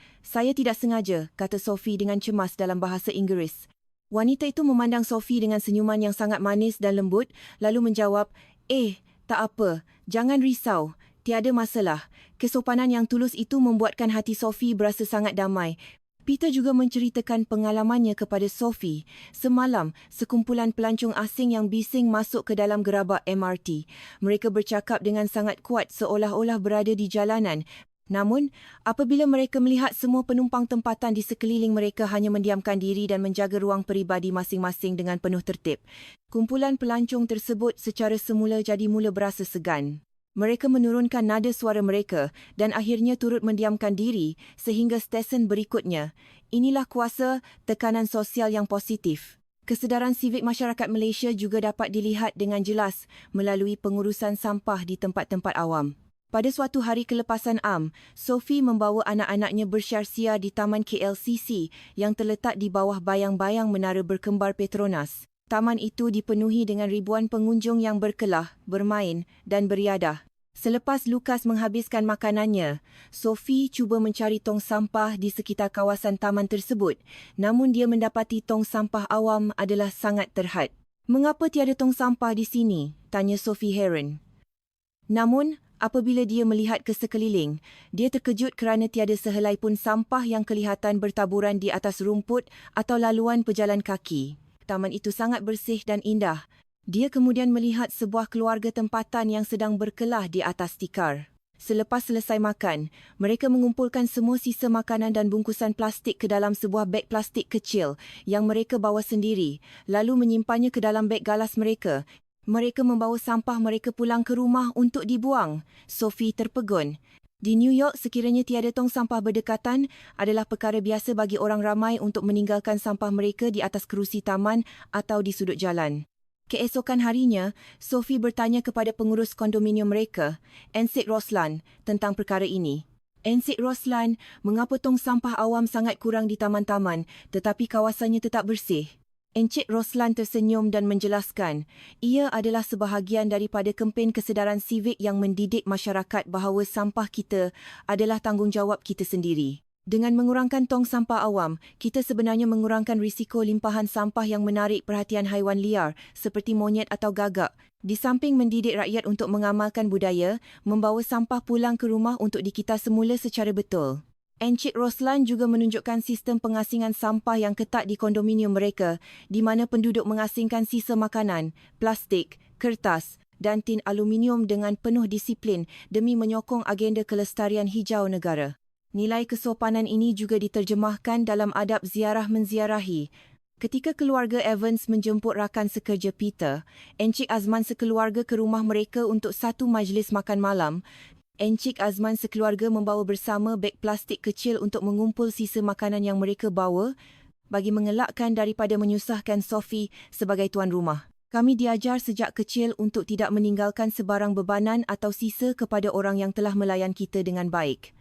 [SPEAKER 1] tidak sengaja," kata Sophie dengan cemas dalam bahasa Inggeris. Wanita itu memandang Sophie dengan senyuman yang sangat manis dan lembut, lalu menjawab, "Tak apa, jangan risau, tiada masalah." Kesopanan yang tulus itu membuatkan hati Sophie berasa sangat damai. Peter juga menceritakan pengalamannya kepada Sophie. Semalam, sekumpulan pelancong asing yang bising masuk ke dalam gerabak MRT. Mereka bercakap dengan sangat kuat seolah-olah berada di jalanan. Namun, apabila mereka melihat semua penumpang tempatan di sekeliling mereka hanya mendiamkan diri dan menjaga ruang peribadi masing-masing dengan penuh tertib, kumpulan pelancong tersebut secara semula jadi mula berasa segan. Mereka menurunkan nada suara mereka dan akhirnya turut mendiamkan diri sehingga stesen berikutnya. Inilah kuasa tekanan sosial yang positif. Kesedaran sivik masyarakat Malaysia juga dapat dilihat dengan jelas melalui pengurusan sampah di tempat-tempat awam. Pada suatu hari kelepasan Am, Sophie membawa anak-anaknya bersyar-syar di Taman KLCC yang terletak di bawah bayang-bayang menara berkembar Petronas. Taman itu dipenuhi dengan ribuan pengunjung yang berkelah, bermain dan beriadah. Selepas Lucas menghabiskan makanannya, Sophie cuba mencari tong sampah di sekitar kawasan taman tersebut, namun dia mendapati tong sampah awam adalah sangat terhad. "Mengapa tiada tong sampah di sini?" tanya Sophie heran. Namun, apabila dia melihat ke sekeliling, dia terkejut kerana tiada sehelai pun sampah yang kelihatan bertaburan di atas rumput atau laluan pejalan kaki. Taman itu sangat bersih dan indah. Dia kemudian melihat sebuah keluarga tempatan yang sedang berkelah di atas tikar. Selepas selesai makan, mereka mengumpulkan semua sisa makanan dan bungkusan plastik ke dalam sebuah beg plastik kecil yang mereka bawa sendiri, lalu menyimpannya ke dalam beg galas mereka. Mereka membawa sampah mereka pulang ke rumah untuk dibuang. Sophie terpegun. Di New York, sekiranya tiada tong sampah berdekatan, adalah perkara biasa bagi orang ramai untuk meninggalkan sampah mereka di atas kerusi taman atau di sudut jalan. Keesokan harinya, Sophie bertanya kepada pengurus kondominium mereka, Encik Roslan, tentang perkara ini. Encik Roslan, mengapa tong sampah awam sangat kurang di taman-taman tetapi kawasannya tetap bersih? Encik Roslan tersenyum dan menjelaskan, ia adalah sebahagian daripada kempen kesedaran sivik yang mendidik masyarakat bahawa sampah kita adalah tanggungjawab kita sendiri. Dengan mengurangkan tong sampah awam, kita sebenarnya mengurangkan risiko limpahan sampah yang menarik perhatian haiwan liar seperti monyet atau gagak. Di samping mendidik rakyat untuk mengamalkan budaya, membawa sampah pulang ke rumah untuk dikita semula secara betul. Encik Roslan juga menunjukkan sistem pengasingan sampah yang ketat di kondominium mereka, di mana penduduk mengasingkan sisa makanan, plastik, kertas dan tin aluminium dengan penuh disiplin demi menyokong agenda kelestarian hijau negara. Nilai kesopanan ini juga diterjemahkan dalam adab ziarah menziarahi. Ketika keluarga Evans menjemput rakan sekerja Peter, Encik Azman sekeluarga ke rumah mereka untuk satu majlis makan malam. Encik Azman sekeluarga membawa bersama beg plastik kecil untuk mengumpul sisa makanan yang mereka bawa bagi mengelakkan daripada menyusahkan Sophie sebagai tuan rumah. Kami diajar sejak kecil untuk tidak meninggalkan sebarang bebanan atau sisa kepada orang yang telah melayan kita dengan baik.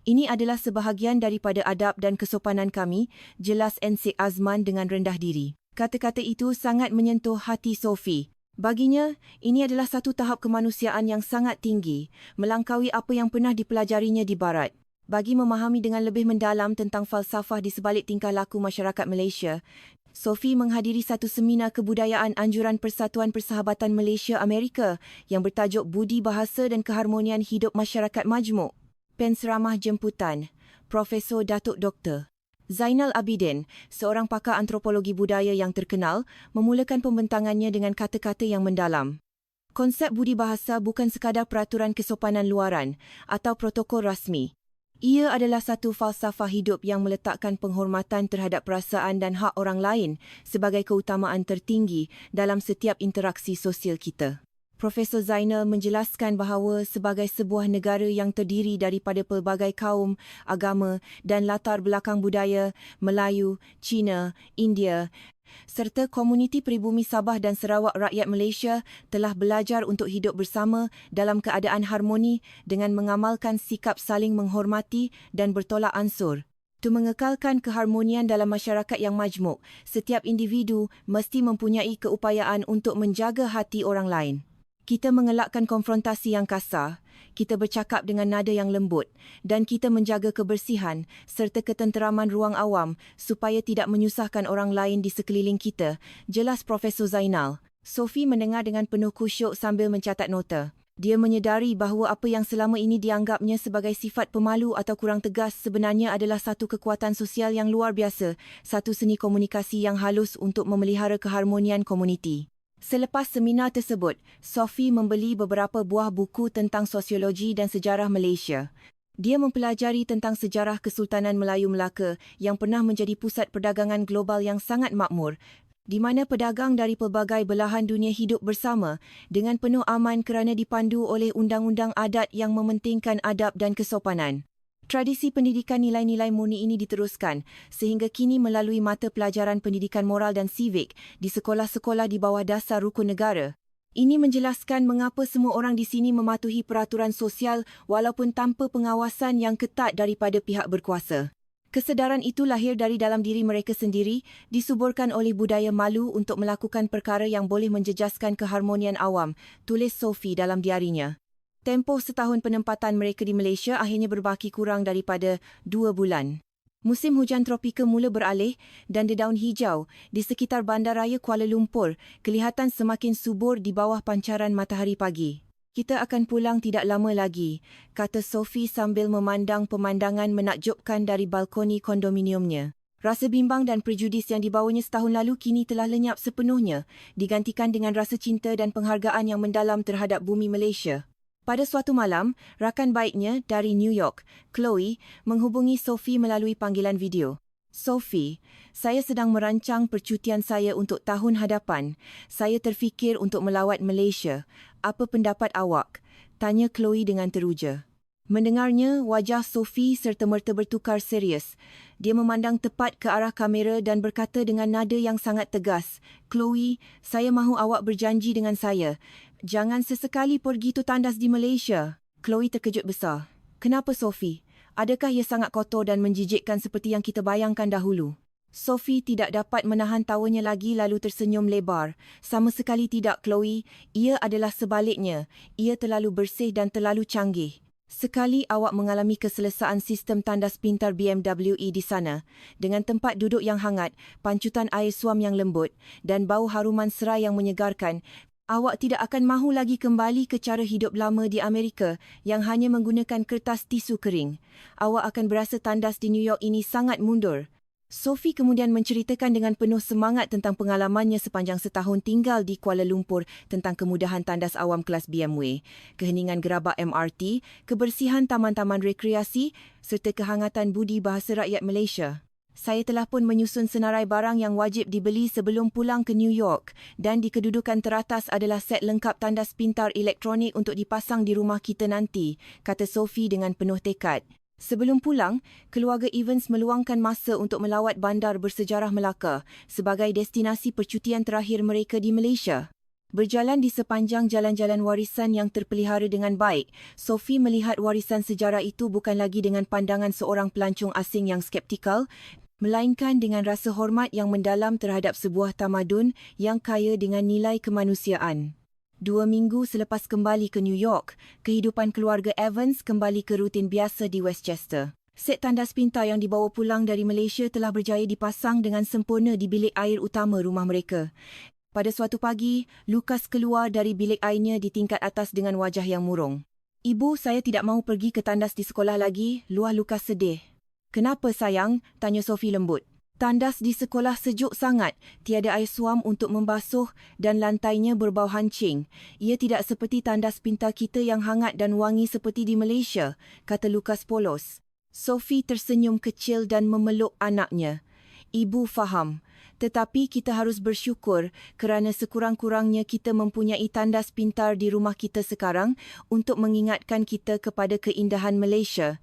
[SPEAKER 1] Ini adalah sebahagian daripada adab dan kesopanan kami, jelas Encik Azman dengan rendah diri. Kata-kata itu sangat menyentuh hati Sophie. Baginya, ini adalah satu tahap kemanusiaan yang sangat tinggi, melangkaui apa yang pernah dipelajarinya di Barat. Bagi memahami dengan lebih mendalam tentang falsafah di sebalik tingkah laku masyarakat Malaysia, Sophie menghadiri satu seminar kebudayaan anjuran Persatuan Persahabatan Malaysia Amerika yang bertajuk Budi Bahasa dan Keharmonian Hidup Masyarakat Majmuk. Penceramah jemputan, Profesor Datuk Dr. Zainal Abidin, seorang pakar antropologi budaya yang terkenal, memulakan pembentangannya dengan kata-kata yang mendalam. Konsep budi bahasa bukan sekadar peraturan kesopanan luaran atau protokol rasmi. Ia adalah satu falsafah hidup yang meletakkan penghormatan terhadap perasaan dan hak orang lain sebagai keutamaan tertinggi dalam setiap interaksi sosial kita. Profesor Zainal menjelaskan bahawa sebagai sebuah negara yang terdiri daripada pelbagai kaum, agama dan latar belakang budaya, Melayu, Cina, India, serta komuniti peribumi Sabah dan Sarawak rakyat Malaysia telah belajar untuk hidup bersama dalam keadaan harmoni dengan mengamalkan sikap saling menghormati dan bertolak ansur. Untuk mengekalkan keharmonian dalam masyarakat yang majmuk, setiap individu mesti mempunyai keupayaan untuk menjaga hati orang lain. Kita mengelakkan konfrontasi yang kasar, kita bercakap dengan nada yang lembut dan kita menjaga kebersihan serta ketenteraman ruang awam supaya tidak menyusahkan orang lain di sekeliling kita, jelas Profesor Zainal. Sophie mendengar dengan penuh khusyuk sambil mencatat nota. Dia menyedari bahawa apa yang selama ini dianggapnya sebagai sifat pemalu atau kurang tegas sebenarnya adalah satu kekuatan sosial yang luar biasa, satu seni komunikasi yang halus untuk memelihara keharmonian komuniti. Selepas seminar tersebut, Sophie membeli beberapa buah buku tentang sosiologi dan sejarah Malaysia. Dia mempelajari tentang sejarah Kesultanan Melayu Melaka yang pernah menjadi pusat perdagangan global yang sangat makmur, di mana pedagang dari pelbagai belahan dunia hidup bersama dengan penuh aman kerana dipandu oleh undang-undang adat yang mementingkan adab dan kesopanan. Tradisi pendidikan nilai-nilai murni ini diteruskan sehingga kini melalui mata pelajaran pendidikan moral dan sivik di sekolah-sekolah di bawah dasar rukun negara. Ini menjelaskan mengapa semua orang di sini mematuhi peraturan sosial walaupun tanpa pengawasan yang ketat daripada pihak berkuasa. Kesedaran itu lahir dari dalam diri mereka sendiri, disuburkan oleh budaya malu untuk melakukan perkara yang boleh menjejaskan keharmonian awam, tulis Sophie dalam diarinya. Tempoh setahun penempatan mereka di Malaysia akhirnya berbaki kurang daripada 2 bulan. Musim hujan tropika mula beralih dan dedaun hijau di sekitar bandaraya Kuala Lumpur kelihatan semakin subur di bawah pancaran matahari pagi. Kita akan pulang tidak lama lagi, kata Sophie sambil memandang pemandangan menakjubkan dari balkoni kondominiumnya. Rasa bimbang dan prejudis yang dibawanya setahun lalu kini telah lenyap sepenuhnya, digantikan dengan rasa cinta dan penghargaan yang mendalam terhadap bumi Malaysia. Pada suatu malam, rakan baiknya dari New York, Chloe, menghubungi Sophie melalui panggilan video. Sophie, saya sedang merancang percutian saya untuk tahun hadapan. Saya terfikir untuk melawat Malaysia. Apa pendapat awak? Tanya Chloe dengan teruja. Mendengarnya, wajah Sophie serta-merta bertukar serius. Dia memandang tepat ke arah kamera dan berkata dengan nada yang sangat tegas, Chloe, saya mahu awak berjanji dengan saya. Jangan sesekali pergi tu tandas di Malaysia. Chloe terkejut besar. Kenapa Sophie? Adakah ia sangat kotor dan menjijikkan seperti yang kita bayangkan dahulu? Sophie tidak dapat menahan tawanya lagi lalu tersenyum lebar. Sama sekali tidak, Chloe. Ia adalah sebaliknya. Ia terlalu bersih dan terlalu canggih. Sekali awak mengalami keselesaan sistem tandas pintar BMW di sana, dengan tempat duduk yang hangat, pancutan air suam yang lembut, dan bau haruman serai yang menyegarkan, awak tidak akan mahu lagi kembali ke cara hidup lama di Amerika yang hanya menggunakan kertas tisu kering. Awak akan berasa tandas di New York ini sangat mundur. Sophie kemudian menceritakan dengan penuh semangat tentang pengalamannya sepanjang setahun tinggal di Kuala Lumpur tentang kemudahan tandas awam kelas BMW, keheningan gerabak MRT, kebersihan taman-taman rekreasi serta kehangatan budi bahasa rakyat Malaysia. Saya telah pun menyusun senarai barang yang wajib dibeli sebelum pulang ke New York dan di kedudukan teratas adalah set lengkap tandas pintar elektronik untuk dipasang di rumah kita nanti, kata Sophie dengan penuh tekad. Sebelum pulang, keluarga Evans meluangkan masa untuk melawat bandar bersejarah Melaka sebagai destinasi percutian terakhir mereka di Malaysia. Berjalan di sepanjang jalan-jalan warisan yang terpelihara dengan baik, Sophie melihat warisan sejarah itu bukan lagi dengan pandangan seorang pelancong asing yang skeptikal, melainkan dengan rasa hormat yang mendalam terhadap sebuah tamadun yang kaya dengan nilai kemanusiaan. 2 minggu selepas kembali ke New York, kehidupan keluarga Evans kembali ke rutin biasa di Westchester. Set tandas pintar yang dibawa pulang dari Malaysia telah berjaya dipasang dengan sempurna di bilik air utama rumah mereka. Pada suatu pagi, Lucas keluar dari bilik airnya di tingkat atas dengan wajah yang murung. "Ibu, saya tidak mahu pergi ke tandas di sekolah lagi," luah Lucas sedih. "Kenapa sayang?" tanya Sophie lembut. "Tandas di sekolah sejuk sangat, tiada air suam untuk membasuh dan lantainya berbau hancing. Ia tidak seperti tandas pintar kita yang hangat dan wangi seperti di Malaysia," kata Lucas polos. Sophie tersenyum kecil dan memeluk anaknya. "Ibu faham, tetapi kita harus bersyukur kerana sekurang-kurangnya kita mempunyai tandas pintar di rumah kita sekarang untuk mengingatkan kita kepada keindahan Malaysia."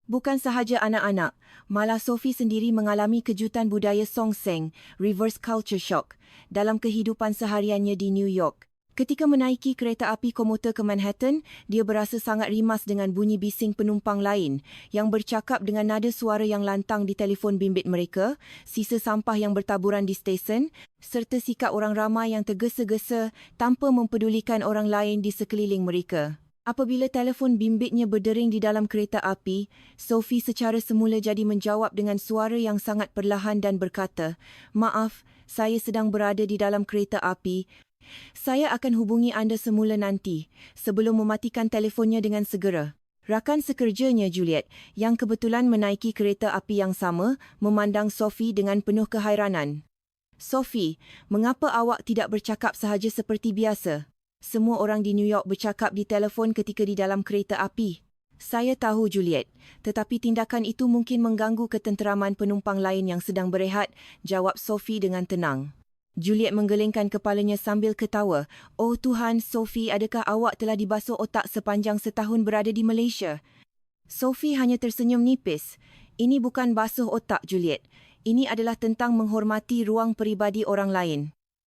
[SPEAKER 1] Bukan sahaja anak-anak, malah Sophie sendiri mengalami kejutan budaya songseng, reverse culture shock, dalam kehidupan sehariannya di New York. Ketika menaiki kereta api komuter ke Manhattan, dia berasa sangat rimas dengan bunyi bising penumpang lain yang bercakap dengan nada suara yang lantang di telefon bimbit mereka, sisa sampah yang bertaburan di stesen, serta sikap orang ramai yang tergesa-gesa tanpa mempedulikan orang lain di sekeliling mereka. Apabila telefon bimbitnya berdering di dalam kereta api, Sophie secara semula jadi menjawab dengan suara yang sangat perlahan dan berkata, "Maaf, saya sedang berada di dalam kereta api. Saya akan hubungi anda semula nanti," sebelum mematikan telefonnya dengan segera. Rakan sekerjanya Juliet, yang kebetulan menaiki kereta api yang sama, memandang Sophie dengan penuh kehairanan. "Sophie, mengapa awak tidak bercakap sahaja seperti biasa? Semua orang di New York bercakap di telefon ketika di dalam kereta api." "Saya tahu, Juliet, tetapi tindakan itu mungkin mengganggu ketenteraman penumpang lain yang sedang berehat," jawab Sophie dengan tenang. Juliet menggelengkan kepalanya sambil ketawa. "Oh Tuhan, Sophie, adakah awak telah dibasuh otak sepanjang setahun berada di Malaysia?" Sophie hanya tersenyum nipis. "Ini bukan basuh otak, Juliet. Ini adalah tentang menghormati ruang peribadi orang lain.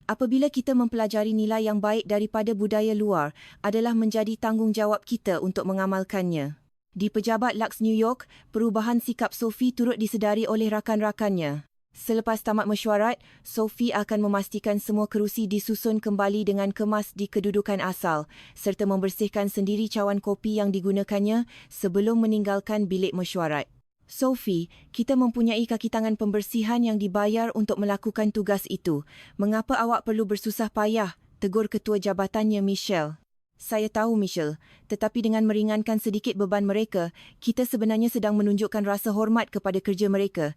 [SPEAKER 1] Apabila kita mempelajari nilai yang baik daripada budaya luar, adalah menjadi tanggungjawab kita untuk mengamalkannya." Di pejabat Lux New York, perubahan sikap Sophie turut disedari oleh rakan-rakannya. Selepas tamat mesyuarat, Sophie akan memastikan semua kerusi disusun kembali dengan kemas di kedudukan asal, serta membersihkan sendiri cawan kopi yang digunakannya sebelum meninggalkan bilik mesyuarat. "Sophie, kita mempunyai kaki tangan pembersihan yang dibayar untuk melakukan tugas itu. Mengapa awak perlu bersusah payah?" tegur ketua jabatannya Michelle. "Saya tahu, Michelle, tetapi dengan meringankan sedikit beban mereka, kita sebenarnya sedang menunjukkan rasa hormat kepada kerja mereka.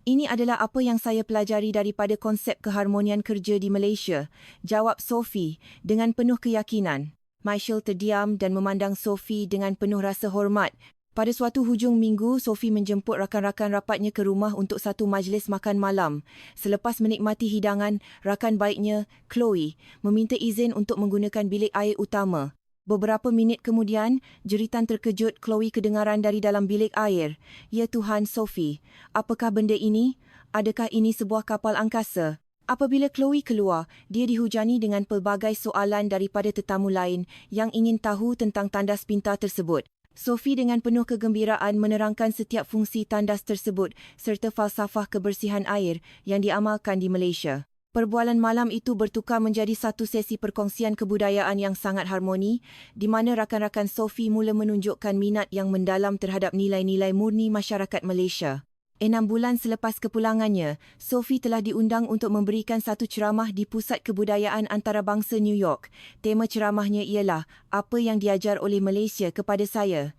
[SPEAKER 1] Ini adalah apa yang saya pelajari daripada konsep keharmonian kerja di Malaysia," jawab Sophie dengan penuh keyakinan. Michelle terdiam dan memandang Sophie dengan penuh rasa hormat. Pada suatu hujung minggu, Sophie menjemput rakan-rakan rapatnya ke rumah untuk satu majlis makan malam. Selepas menikmati hidangan, rakan baiknya, Chloe, meminta izin untuk menggunakan bilik air utama. Beberapa minit kemudian, jeritan terkejut Chloe kedengaran dari dalam bilik air. "Ya Tuhan, Sophie, apakah benda ini? Adakah ini sebuah kapal angkasa?" Apabila Chloe keluar, dia dihujani dengan pelbagai soalan daripada tetamu lain yang ingin tahu tentang tandas pintar tersebut. Sophie dengan penuh kegembiraan menerangkan setiap fungsi tandas tersebut serta falsafah kebersihan air yang diamalkan di Malaysia. Perbualan malam itu bertukar menjadi satu sesi perkongsian kebudayaan yang sangat harmoni di mana rakan-rakan Sophie mula menunjukkan minat yang mendalam terhadap nilai-nilai murni masyarakat Malaysia. 6 bulan selepas kepulangannya, Sophie telah diundang untuk memberikan satu ceramah di Pusat Kebudayaan Antarabangsa New York. Tema ceramahnya ialah Apa yang diajar oleh Malaysia kepada saya.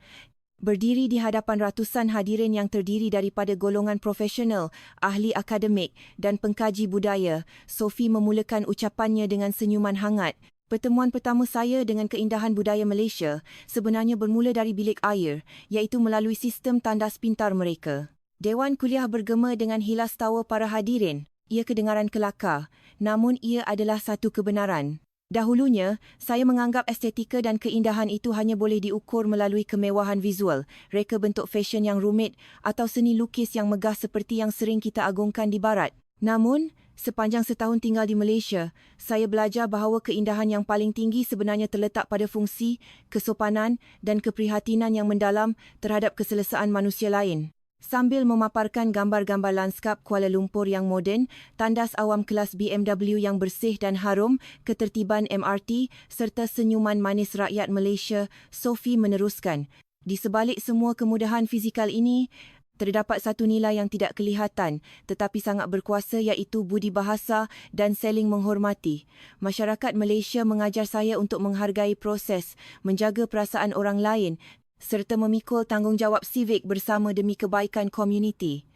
[SPEAKER 1] Berdiri di hadapan ratusan hadirin yang terdiri daripada golongan profesional, ahli akademik dan pengkaji budaya, Sophie memulakan ucapannya dengan senyuman hangat. Pertemuan pertama saya dengan keindahan budaya Malaysia sebenarnya bermula dari bilik air, iaitu melalui sistem tandas pintar mereka. Dewan kuliah bergema dengan hilas tawa para hadirin. Ia kedengaran kelakar, namun ia adalah satu kebenaran. Dahulunya, saya menganggap estetika dan keindahan itu hanya boleh diukur melalui kemewahan visual, reka bentuk fashion yang rumit atau seni lukis yang megah seperti yang sering kita agungkan di barat. Namun, sepanjang setahun tinggal di Malaysia, saya belajar bahawa keindahan yang paling tinggi sebenarnya terletak pada fungsi, kesopanan dan keprihatinan yang mendalam terhadap keselesaan manusia lain. Sambil memaparkan gambar-gambar lanskap Kuala Lumpur yang moden, tandas awam kelas BMW yang bersih dan harum, ketertiban MRT serta senyuman manis rakyat Malaysia, Sophie meneruskan. Di sebalik semua kemudahan fizikal ini, terdapat satu nilai yang tidak kelihatan tetapi sangat berkuasa iaitu budi bahasa dan saling menghormati. Masyarakat Malaysia mengajar saya untuk menghargai proses, menjaga perasaan orang lain serta memikul tanggungjawab sivik bersama demi kebaikan komuniti.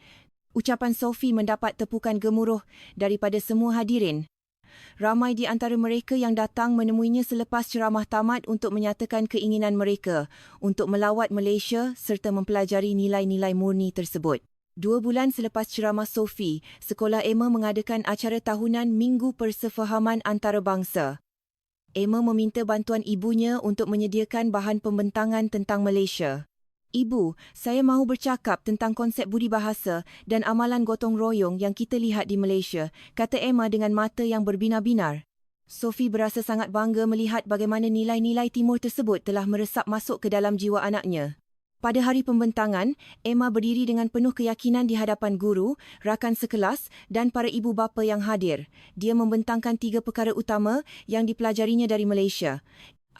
[SPEAKER 1] Ucapan Sophie mendapat tepukan gemuruh daripada semua hadirin. Ramai di antara mereka yang datang menemuinya selepas ceramah tamat untuk menyatakan keinginan mereka untuk melawat Malaysia serta mempelajari nilai-nilai murni tersebut. 2 bulan selepas ceramah Sophie, Sekolah Emma mengadakan acara tahunan Minggu Persefahaman Antarabangsa. Emma meminta bantuan ibunya untuk menyediakan bahan pembentangan tentang Malaysia. Ibu, saya mahu bercakap tentang konsep budi bahasa dan amalan gotong royong yang kita lihat di Malaysia, kata Emma dengan mata yang berbinar-binar. Sophie berasa sangat bangga melihat bagaimana nilai-nilai timur tersebut telah meresap masuk ke dalam jiwa anaknya. Pada hari pembentangan, Emma berdiri dengan penuh keyakinan di hadapan guru, rakan sekelas dan para ibu bapa yang hadir. Dia membentangkan 3 perkara utama yang dipelajarinya dari Malaysia.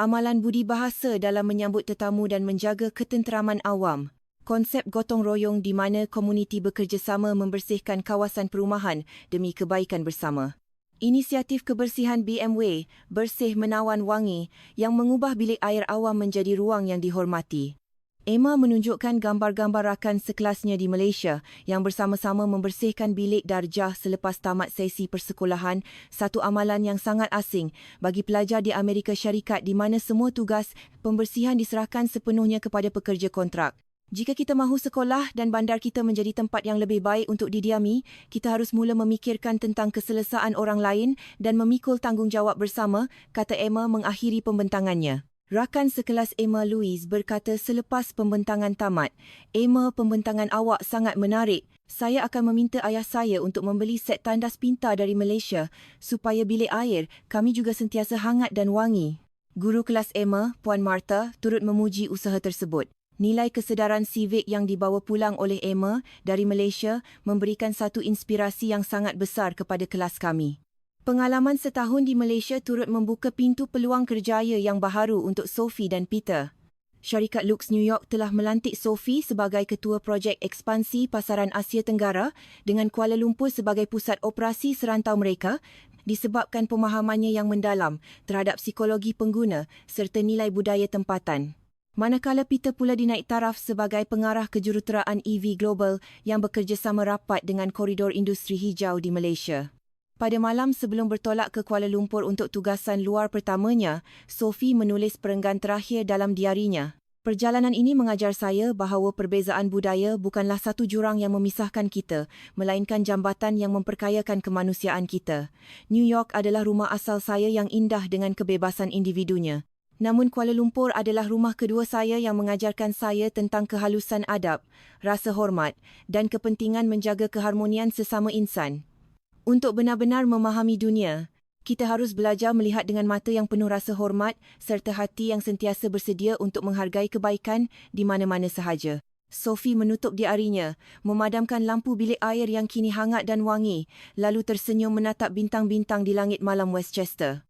[SPEAKER 1] Amalan budi bahasa dalam menyambut tetamu dan menjaga ketenteraman awam. Konsep gotong royong di mana komuniti bekerjasama membersihkan kawasan perumahan demi kebaikan bersama. Inisiatif kebersihan BMW, Bersih Menawan Wangi, yang mengubah bilik air awam menjadi ruang yang dihormati. Emma menunjukkan gambar-gambar rakan sekelasnya di Malaysia yang bersama-sama membersihkan bilik darjah selepas tamat sesi persekolahan, satu amalan yang sangat asing bagi pelajar di Amerika Syarikat di mana semua tugas pembersihan diserahkan sepenuhnya kepada pekerja kontrak. Jika kita mahu sekolah dan bandar kita menjadi tempat yang lebih baik untuk didiami, kita harus mula memikirkan tentang keselesaan orang lain dan memikul tanggungjawab bersama, kata Emma mengakhiri pembentangannya. Rakan sekelas Emma Louise berkata selepas pembentangan tamat, Emma, pembentangan awak sangat menarik. Saya akan meminta ayah saya untuk membeli set tandas pintar dari Malaysia supaya bilik air kami juga sentiasa hangat dan wangi. Guru kelas Emma, Puan Martha, turut memuji usaha tersebut. Nilai kesedaran sivik yang dibawa pulang oleh Emma dari Malaysia memberikan satu inspirasi yang sangat besar kepada kelas kami. Pengalaman setahun di Malaysia turut membuka pintu peluang kerjaya yang baharu untuk Sophie dan Peter. Syarikat Lux New York telah melantik Sophie sebagai ketua projek ekspansi pasaran Asia Tenggara dengan Kuala Lumpur sebagai pusat operasi serantau mereka disebabkan pemahamannya yang mendalam terhadap psikologi pengguna serta nilai budaya tempatan. Manakala Peter pula dinaik taraf sebagai pengarah kejuruteraan EV Global yang bekerjasama rapat dengan koridor industri hijau di Malaysia. Pada malam sebelum bertolak ke Kuala Lumpur untuk tugasan luar pertamanya, Sophie menulis perenggan terakhir dalam diarinya. Perjalanan ini mengajar saya bahawa perbezaan budaya bukanlah satu jurang yang memisahkan kita, melainkan jambatan yang memperkayakan kemanusiaan kita. New York adalah rumah asal saya yang indah dengan kebebasan individunya. Namun Kuala Lumpur adalah rumah kedua saya yang mengajarkan saya tentang kehalusan adab, rasa hormat dan kepentingan menjaga keharmonian sesama insan. Untuk benar-benar memahami dunia, Kita harus belajar melihat dengan mata yang penuh rasa hormat serta hati yang sentiasa bersedia untuk menghargai kebaikan di mana-mana sahaja. Sophie menutup diarinya, memadamkan lampu bilik air yang kini hangat dan wangi, lalu tersenyum menatap bintang-bintang di langit malam Westchester.